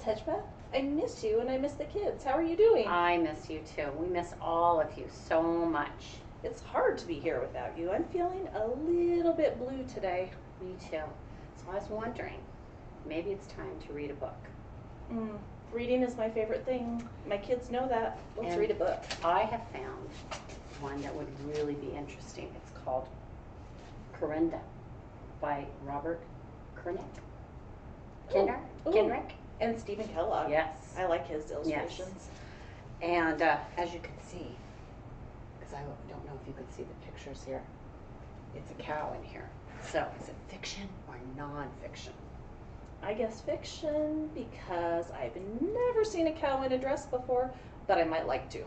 Hedgebeth. I miss you and I miss the kids. How are you doing? I miss you too. We miss all of you so much. It's hard to be here without you. I'm feeling a little bit blue today. Me too. So I was wondering, maybe it's time to read a book. Reading is my favorite thing. My kids know that. Let's read a book. I have found one that would really be interesting. It's called Corinda by Robert Kenrick. And Stephen Kellogg. Yes. I like his illustrations. Yes. And as you can see, because I don't know if you can see the pictures here, it's a cow in here. So is it fiction or non-fiction? I guess fiction, because I've never seen a cow in a dress before, but I might like to.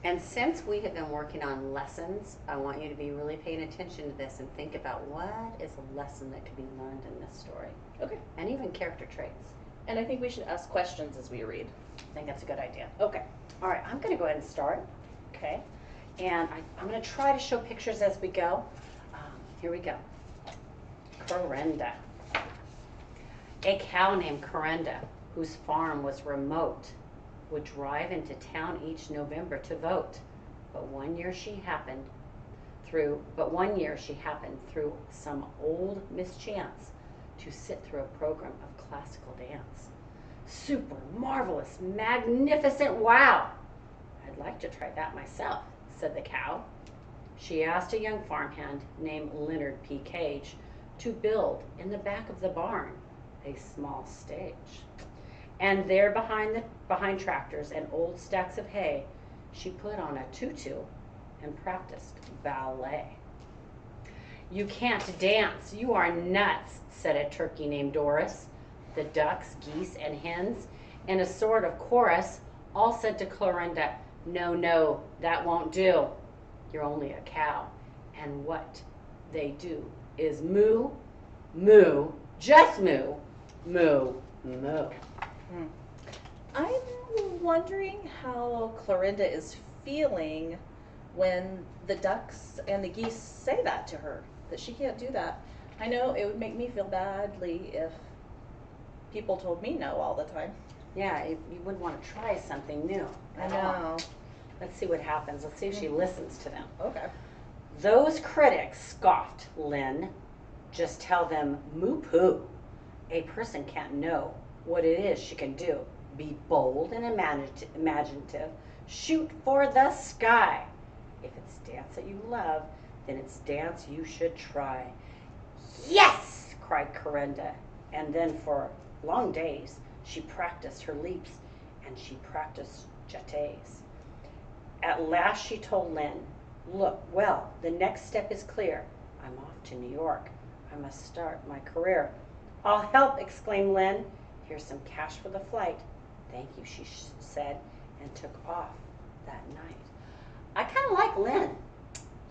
And since we have been working on lessons, I want you to be really paying attention to this and think about what is a lesson that could be learned in this story. Okay. And even character traits. And I think we should ask questions as we read. I think that's a good idea. Okay. All right, I'm going to go ahead and start. Okay. And I'm going to try to show pictures as we go. Here we go. Corinda. A cow named Corinda, whose farm was remote, would drive into town each November to vote. But one year she happened through some old mischance to sit through a program of classical dance. Super, marvelous, magnificent, wow! I'd like to try that myself, said the cow. She asked a young farmhand named Leonard P. Cage to build in the back of the barn a small stage. And there behind tractors and old stacks of hay, she put on a tutu and practiced ballet. You can't dance, you are nuts, said a turkey named Doris. The ducks, geese, and hens, in a sort of chorus, all said to Clorinda, no, no, that won't do. You're only a cow. And what they do is moo, moo, just moo, moo, moo. I'm wondering how Clorinda is feeling when the ducks and the geese say that to her, that she can't do that. I know it would make me feel badly if people told me no all the time. Yeah, you wouldn't want to try something new. I know. Let's see what happens. Let's see if she listens to them. Okay. Those critics, scoffed Lynn. Just tell them moo-poo. A person can't know what it is she can do. Be bold and imaginative. Shoot for the sky. If it's dance that you love, then it's dance you should try. Yes, cried Corinda. And then for long days, she practiced her leaps and she practiced jetés. At last she told Lynn, look, well, the next step is clear. I'm off to New York. I must start my career. I'll help, exclaimed Lynn. Here's some cash for the flight. Thank you, she said, and took off that night. I kind of like Lynn.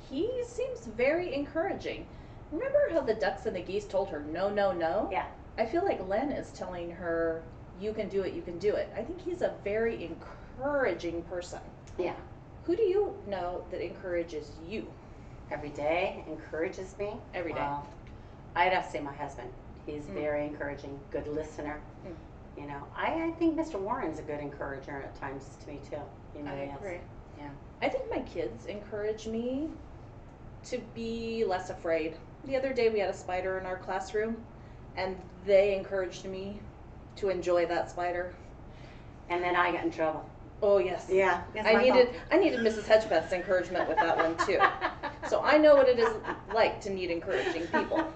He seems very encouraging. Remember how the ducks and the geese told her no, no, no? Yeah. I feel like Len is telling her, you can do it, you can do it. I think he's a very encouraging person. Yeah. Who do you know that encourages you? Every day encourages me. Every day. Well, I'd have to say my husband. He's very encouraging, good listener. You know, I think Mr. Warren's a good encourager at times to me too. You know, I agree. Yeah. I think my kids encourage me to be less afraid. The other day we had a spider in our classroom, and they encouraged me to enjoy that spider. And then I got in trouble. Oh yes. Yeah. I needed Mrs. Hedgebeth's encouragement with that one too. So I know what it is like to need encouraging people.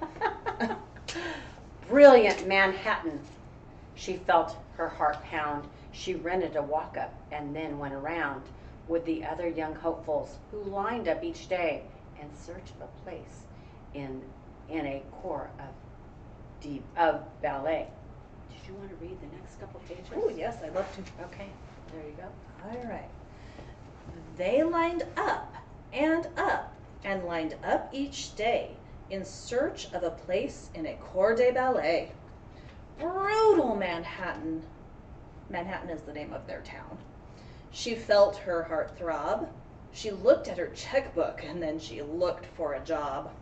Brilliant Manhattan. She felt her heart pound. She rented a walk-up and then went around with the other young hopefuls who lined up each day in search of a place in a corps of ballet. Did you want to read the next couple pages? Oh yes, I'd love to. Okay, there you go. All right. They lined up and lined up each day in search of a place in a corps de ballet. Brutal Manhattan. Manhattan is the name of their town. She felt her heart throb. She looked at her checkbook and then she looked for a job.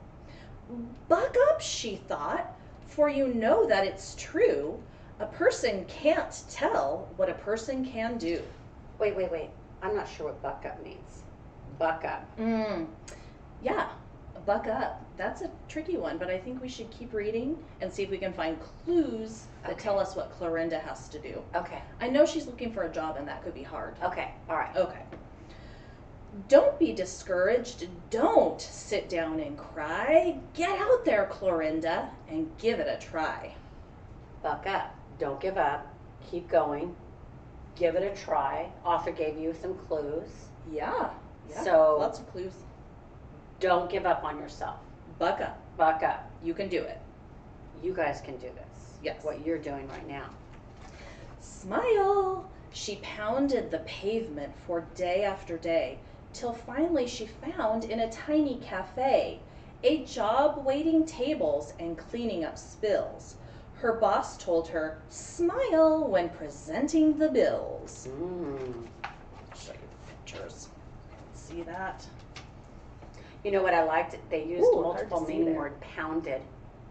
Buck up, she thought, for you know that it's true. A person can't tell what a person can do. Wait. I'm not sure what buck up means. Buck up. Yeah, buck up. That's a tricky one, but I think we should keep reading and see if we can find clues that tell us what Clorinda has to do. Okay. I know she's looking for a job, and that could be hard. Okay. All right. Okay. Don't be discouraged. Don't sit down and cry. Get out there, Clorinda, and give it a try. Buck up. Don't give up. Keep going. Give it a try. Author gave you some clues. Yeah. So lots of clues. Don't give up on yourself. Buck up. Buck up. You can do it. You guys can do this. Yes. What you're doing right now. Smile. She pounded the pavement for day after day, till finally she found in a tiny cafe a job waiting tables and cleaning up spills. Her boss told her, smile when presenting the bills. I'll show you the pictures. See that? You know what I liked? They used Ooh, multiple meaning word pounded.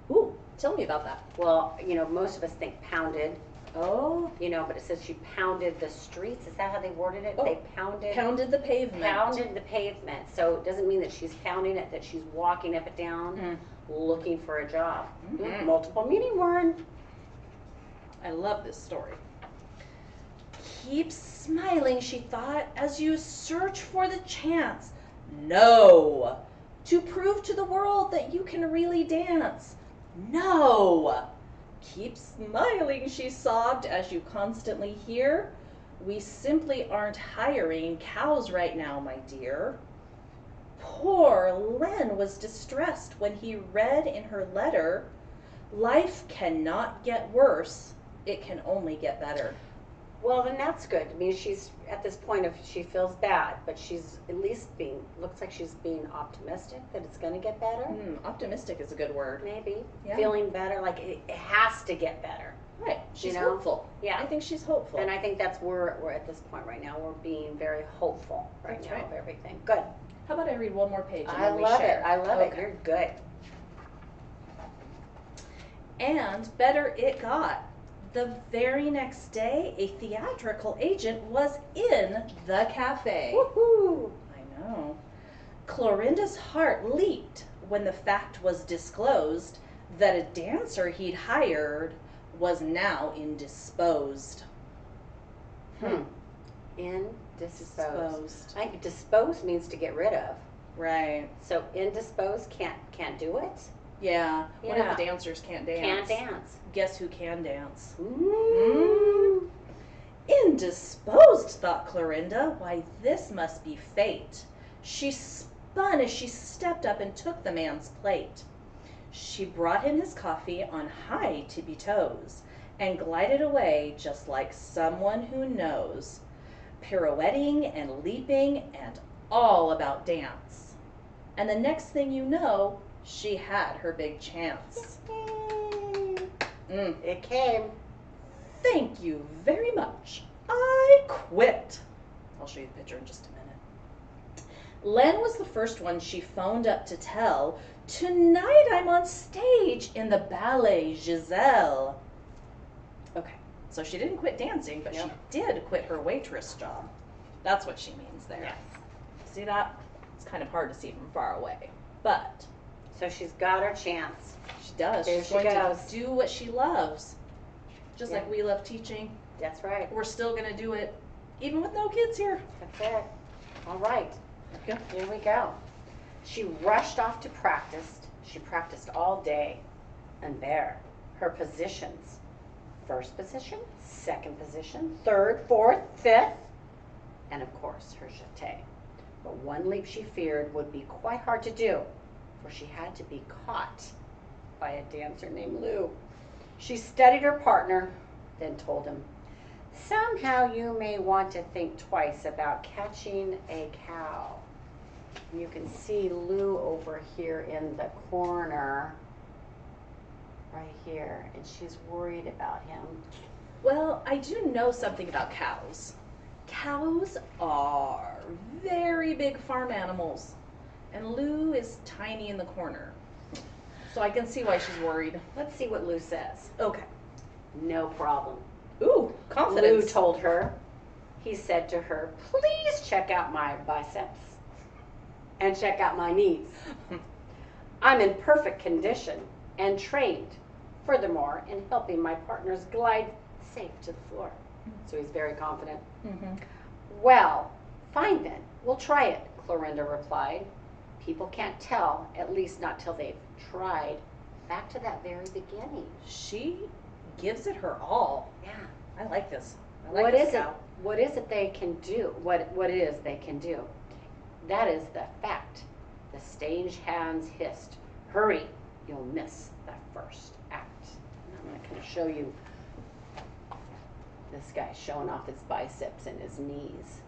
Ooh, tell me about that. Well, most of us think pounded, Oh. but it says she pounded the streets. Is that how they worded it? Oh, They pounded the pavement. Pounded the pavement. So it doesn't mean that she's pounding it, that she's walking up and down looking for a job. Multiple meaning word. I love this story. Keep smiling, she thought, as you search for the chance. No! To prove to the world that you can really dance. No! Keep smiling, she sobbed, as you constantly hear. We simply aren't hiring cows right now, my dear. Poor Len was distressed when he read in her letter, life cannot get worse, it can only get better. Well, then that's good. I mean, she's at this point of she feels bad, but she's at least looks like she's being optimistic that it's going to get better. Optimistic is a good word. Maybe. Yeah. Feeling better, like it has to get better. Right. She's hopeful. Yeah. I think she's hopeful. And I think that's where we're at this point right now. We're being very hopeful right now of everything. Good. How about I read one more page and I then we love share? it. I love it. You're good. And better it got. The very next day, a theatrical agent was in the cafe. Woohoo! I know. Clorinda's heart leaped when the fact was disclosed that a dancer he'd hired was now indisposed. Indisposed. I think disposed means to get rid of. Right. So indisposed can't do it? Yeah. What Yeah. if the dancers can't dance? Can't dance. Guess who can dance? Ooh. Indisposed, thought Clorinda. Why, this must be fate. She spun as she stepped up and took the man's plate. She brought him his coffee on high tippy toes and glided away just like someone who knows, pirouetting and leaping and all about dance. And the next thing you know, she had her big chance. It came. Thank you very much. I quit. I'll show you the picture in just a minute. Len was the first one she phoned up to tell, tonight I'm on stage in the ballet Giselle. Okay, so she didn't quit dancing, but she did quit her waitress job. That's what she means there. Yes. See that? It's kind of hard to see from far away, but So she's got her chance. she does. There She's she going goes. to do what she loves. Just like we love teaching, That's right. we're still going to do it, even with no kids here. That's it. All right. Okay. Here we go. She rushed off to practice. She practiced all day. And there, her positions. First position, second position, third, fourth, fifth, and of course, her jeté. But one leap she feared would be quite hard to do, for she had to be caught by a dancer named Lou. She studied her partner, then told him, somehow you may want to think twice about catching a cow. You can see Lou over here in the corner, right here, and she's worried about him. Well, I do know something about cows. Cows are very big farm animals, and Lou is tiny in the corner. So I can see why she's worried. Let's see what Lou says. Okay. No problem. Ooh, confidence. Lou told her. He said to her, please check out my biceps and check out my knees. I'm in perfect condition and trained, furthermore, in helping my partners glide safe to the floor. So he's very confident. Mm-hmm. Well, fine then, we'll try it, Clorinda replied. People can't tell, at least not till they've tried. Back to that very beginning. She gives it her all. Yeah. I like this. I like this gal. What is it they can do? What it is they can do? That is the fact. The stage hands hissed, hurry, you'll miss the first act. And I'm going to show you this guy showing off his biceps and his knees.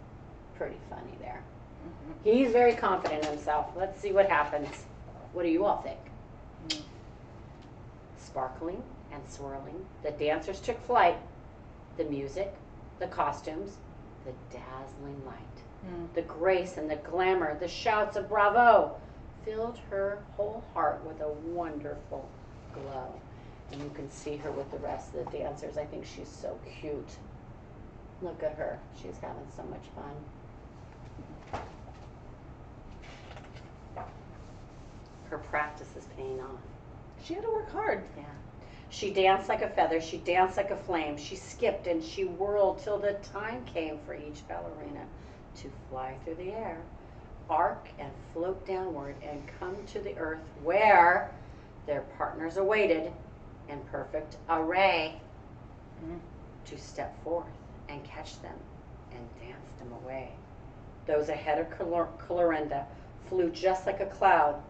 Pretty funny there. Mm-hmm. He's very confident in himself. Let's see what happens. What do you all think? Mm. Sparkling and swirling, the dancers took flight. The music, the costumes, the dazzling light, the grace and the glamour, the shouts of bravo filled her whole heart with a wonderful glow. And you can see her with the rest of the dancers. I think she's so cute. Look at her. She's having so much fun. Her practice is paying off. She had to work hard. Yeah. She danced like a feather, she danced like a flame, she skipped and she whirled till the time came for each ballerina to fly through the air, arc and float downward and come to the earth where their partners awaited in perfect array to step forth and catch them and dance them away. Those ahead of Clorinda flew just like a cloud.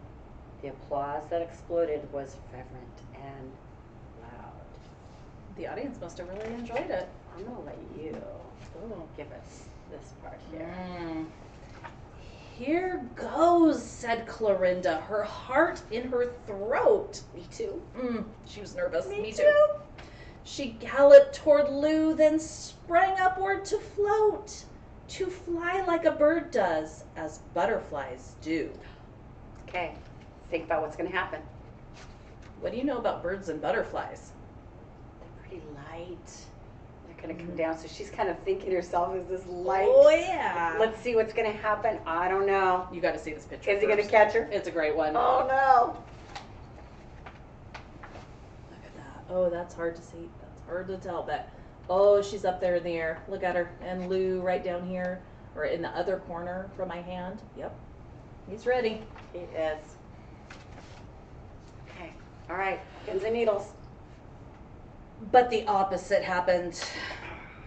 The applause that exploded was fervent and the audience must have really enjoyed it. I'm going to let you give us this part here. Here goes, said Clorinda, her heart in her throat. Me too. She was nervous. Me too. She galloped toward Lou, then sprang upward to float, to fly like a bird does, as butterflies do. Okay, think about what's going to happen. What do you know about birds and butterflies? Light. They're going to come down. So she's kind of thinking herself as this light. Oh, yeah. Let's see what's going to happen. I don't know. You got to see this picture. Is he going to catch her? It's a great one. Oh, no. Look at that. Oh, that's hard to see. That's hard to tell. But, oh, she's up there in the air. Look at her. And Lou right down here, or in the other corner from my hand. Yep. He's ready. He is. Okay. All right. Pins and needles. But the opposite happened.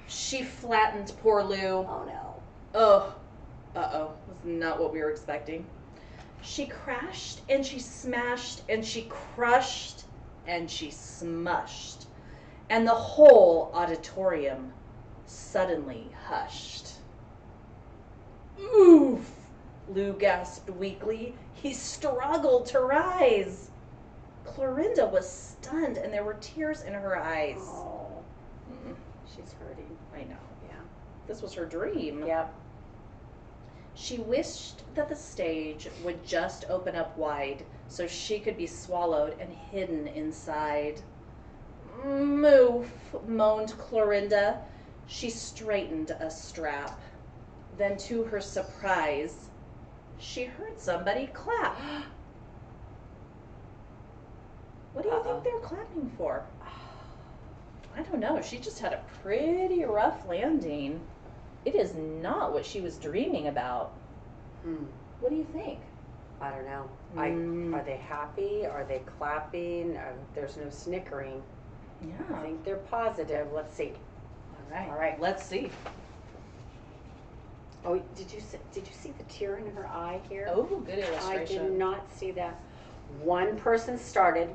She flattened poor Lou. Oh, no. Oh, uh-oh. Was not what we were expecting. She crashed, and she smashed, and she crushed, and she smushed. And the whole auditorium suddenly hushed. Oof! Lou gasped weakly. He struggled to rise. Clorinda was stunned, and there were tears in her eyes. Oh, she's hurting. I know. Yeah. This was her dream. Yep. She wished that the stage would just open up wide so she could be swallowed and hidden inside. Moof, moaned Clorinda. She straightened a strap. Then, to her surprise, she heard somebody clap. What do you think they're clapping for? I don't know. She just had a pretty rough landing. It is not what she was dreaming about. What do you think? I don't know. Are they happy? Are they clapping? There's no snickering. Yeah. I think they're positive. Let's see. All right. Let's see. Oh, did you see the tear in her eye here? Oh, good illustration. I did not see that. One person started,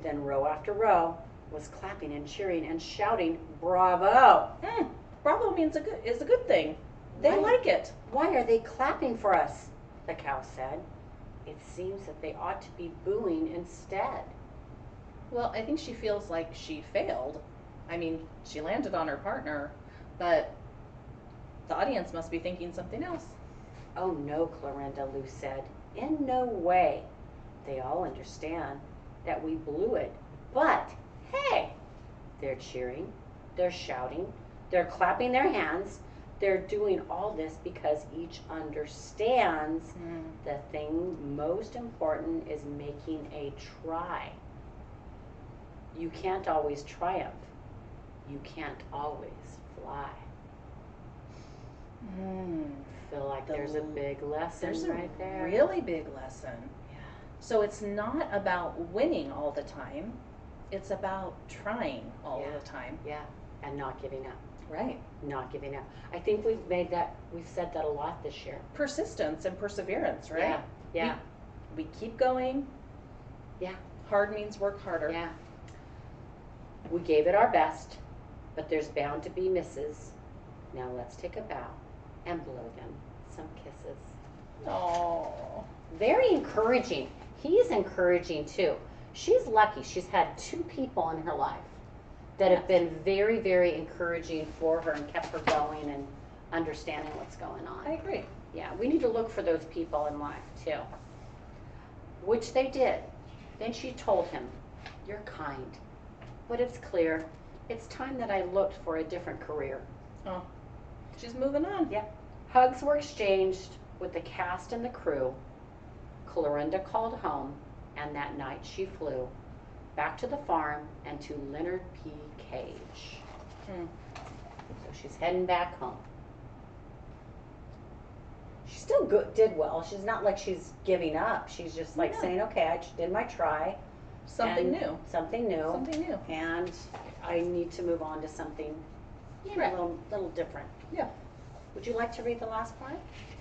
then row after row was clapping and cheering and shouting, "Bravo!" Bravo is a good thing. They like it. Why are they clapping for us? The cow said. It seems that they ought to be booing instead. Well, I think she feels like she failed. I mean, she landed on her partner, but the audience must be thinking something else. Oh no, Clorinda, Lou said. In no way. They all understand that we blew it. But, hey, They're cheering, they're shouting, they're clapping their hands. They're doing all this because each understands the thing most important is making a try. You can't always triumph. You can't always fly. Feel like there's a big lesson right there. There's a really big lesson. Yeah. So it's not about winning all the time. It's about trying all the time. Yeah, and not giving up. Right. Not giving up. I think we've said that a lot this year. Persistence and perseverance, right? Yeah. Yeah. We keep going. Yeah. Hard means work harder. Yeah. We gave it our best, but there's bound to be misses. Now let's take a bow and blow them some kisses. Oh. Very encouraging. He's encouraging too. She's lucky. She's had 2 people in her life that have been very, very encouraging for her and kept her going and understanding what's going on. I agree. Yeah, we need to look for those people in life too. Which they did. Then she told him, "You're kind, but it's clear it's time that I looked for a different career." Oh, she's moving on. Yep. Hugs were exchanged with the cast and the crew. Clorinda called home, and that night she flew back to the farm and to Leonard P. Cage. So she's heading back home. She still did well. She's not like she's giving up. She's just like saying, okay, I did my try. Something new. Something new. Something new. And I need to move on to something a little different. Yeah. Would you like to read the last part?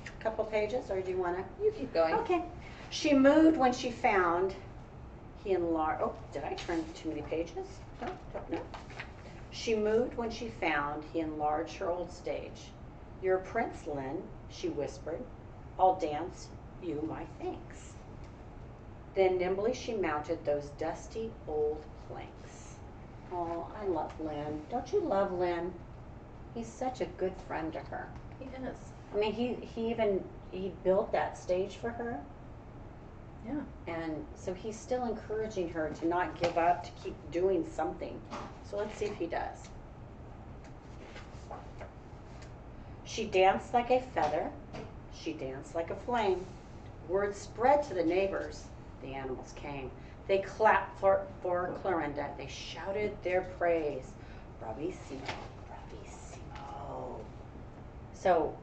A couple pages, or do you want to? You keep going. Okay. She moved when she found he enlarged. Oh, did I turn too many pages? No. She moved when she found he enlarged her old stage. "You're Prince Lynn," she whispered. "I'll dance you my thanks." Then nimbly she mounted those dusty old planks. Oh, I love Lynn. Don't you love Lynn? He's such a good friend to her. He is. I mean, he built that stage for her. Yeah. And so he's still encouraging her to not give up, to keep doing something. So let's see if he does. She danced like a feather. She danced like a flame. Word spread to the neighbors. The animals came. They clapped for Clorinda. They shouted their praise. Bravissimo, bravissimo. So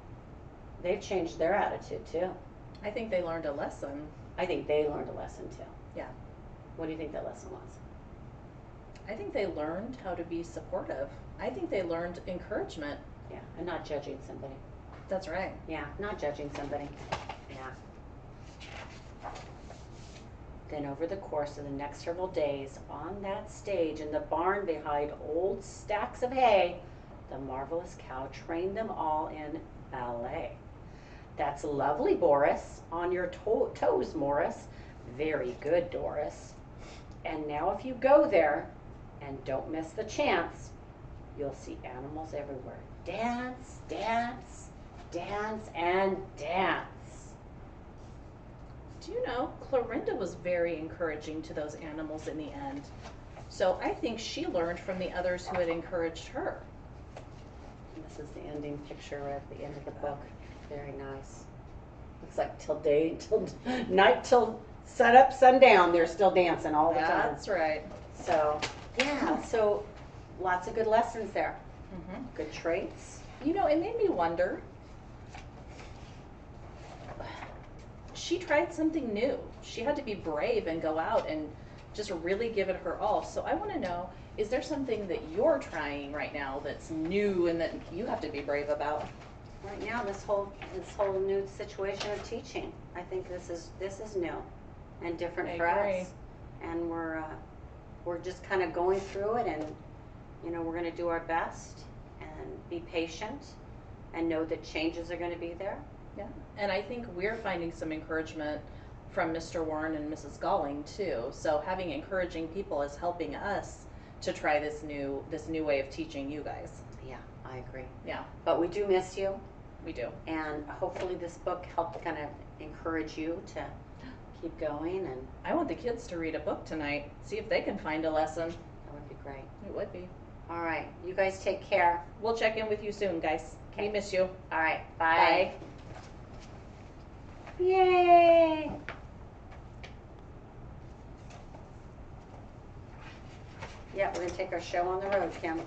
they've changed their attitude too. I think they learned a lesson. I think they learned a lesson too. Yeah. What do you think that lesson was? I think they learned how to be supportive. I think they learned encouragement. Yeah, and not judging somebody. That's right. Yeah, not judging somebody. Yeah. Then over the course of the next several days, on that stage in the barn behind old stacks of hay, the marvelous cow trained them all in ballet. That's lovely, Boris. On your toes, Morris. Very good, Doris. And now if you go there, and don't miss the chance, you'll see animals everywhere. Dance, dance, dance, and dance. Do you know, Clorinda was very encouraging to those animals in the end. So I think she learned from the others who had encouraged her. And this is the ending picture at the end of the book. Very nice. Looks like till night till sun up, sundown, they're still dancing all the time. That's right. So, yeah, so lots of good lessons there. Mm-hmm. Good traits. You know, it made me wonder. She tried something new. She had to be brave and go out and just really give it her all. So I want to know, is there something that you're trying right now that's new and that you have to be brave about? Right now, this whole new situation of teaching, I think this is new and different for us. And we're just kind of going through it, and we're going to do our best and be patient and know that changes are going to be there. Yeah, and I think we're finding some encouragement from Mr. Warren and Mrs. Galling too. So having encouraging people is helping us to try this new way of teaching you guys. Yeah, I agree. Yeah, but we do miss you. We do. And hopefully this book helped kind of encourage you to keep going. And I want the kids to read a book tonight. See if they can find a lesson. that would be great. It would be. All right. You guys take care. We'll check in with you soon, guys. We miss you. All right. Bye. Yay! Yeah, we're going to take our show on the road, Kim.